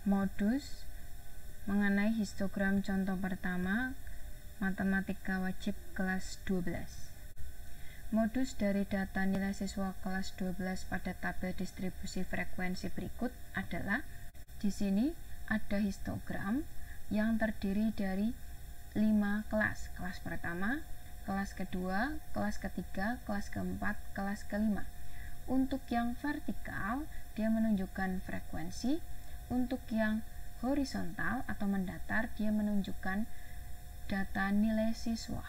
modus mengenai histogram contoh pertama matematika wajib kelas 12. Modus dari data nilai siswa kelas 12 pada tabel distribusi frekuensi berikut adalah, di sini ada histogram yang terdiri dari 5 kelas. Kelas pertama, kelas kedua, kelas ketiga, kelas keempat, kelas kelima. Untuk yang vertikal, dia menunjukkan frekuensi. Untuk yang horizontal atau mendatar, dia menunjukkan data nilai siswa.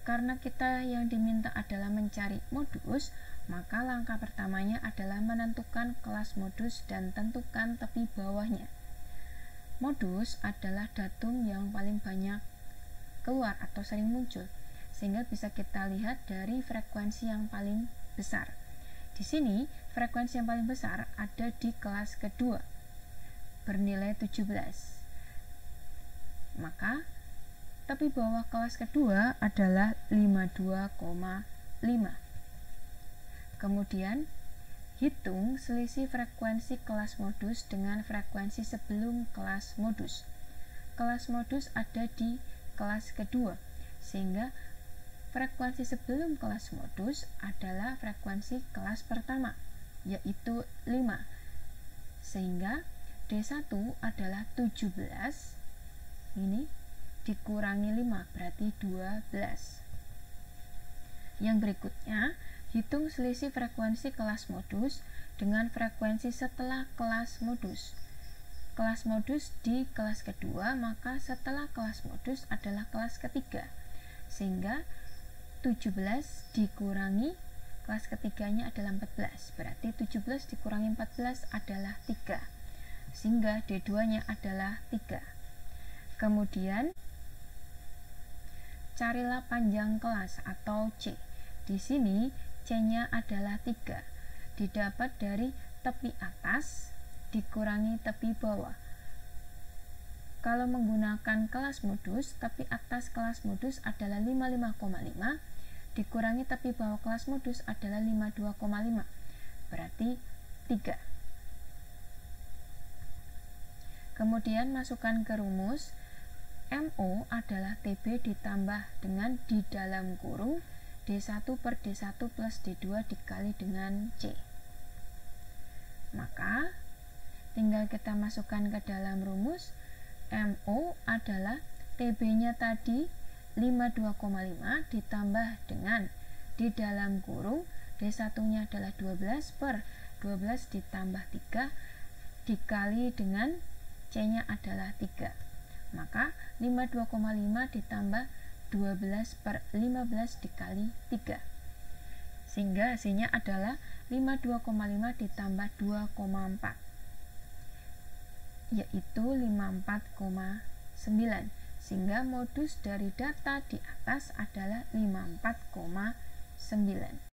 Karena kita yang diminta adalah mencari modus, maka langkah pertamanya adalah menentukan kelas modus dan tentukan tepi bawahnya. Modus adalah datum yang paling banyak keluar atau sering muncul, sehingga bisa kita lihat dari frekuensi yang paling besar. Di sini, frekuensi yang paling besar ada di kelas kedua, bernilai 17. Maka, tepi bawah kelas kedua adalah 52,5. Kemudian, hitung selisih frekuensi kelas modus dengan frekuensi sebelum kelas modus. Kelas modus ada di kelas kedua, sehingga frekuensi sebelum kelas modus adalah frekuensi kelas pertama, yaitu 5. Sehingga D1 adalah 17, ini dikurangi 5, berarti 12. Yang berikutnya, hitung selisih frekuensi kelas modus dengan frekuensi setelah kelas modus. Kelas modus di kelas kedua, maka setelah kelas modus adalah kelas ketiga, sehingga 17 dikurangi kelas ketiganya adalah 14, berarti 17 dikurangi 14 adalah 3, sehingga D2 nya adalah 3. Kemudian carilah panjang kelas atau C. Di sini C nya adalah 3, didapat dari tepi atas dikurangi tepi bawah. Kalau menggunakan kelas modus, tepi atas kelas modus adalah 55,5, dikurangi tepi bawah kelas modus adalah 52,5, berarti 3. Kemudian masukkan ke rumus, MO adalah TB ditambah dengan di dalam kurung D1 per D1 plus D2 dikali dengan C. Maka, tinggal kita masukkan ke dalam rumus, MO adalah TB-nya tadi 52,5 ditambah dengan di dalam kurung D1-nya adalah 12 per 12 ditambah 3 dikali dengan C-nya adalah 3. Maka 52,5 ditambah 12 per 15 dikali 3. Sehingga hasilnya adalah 52,5 ditambah 2,4. yaitu 54,9, sehingga modus dari data di atas adalah 54,9.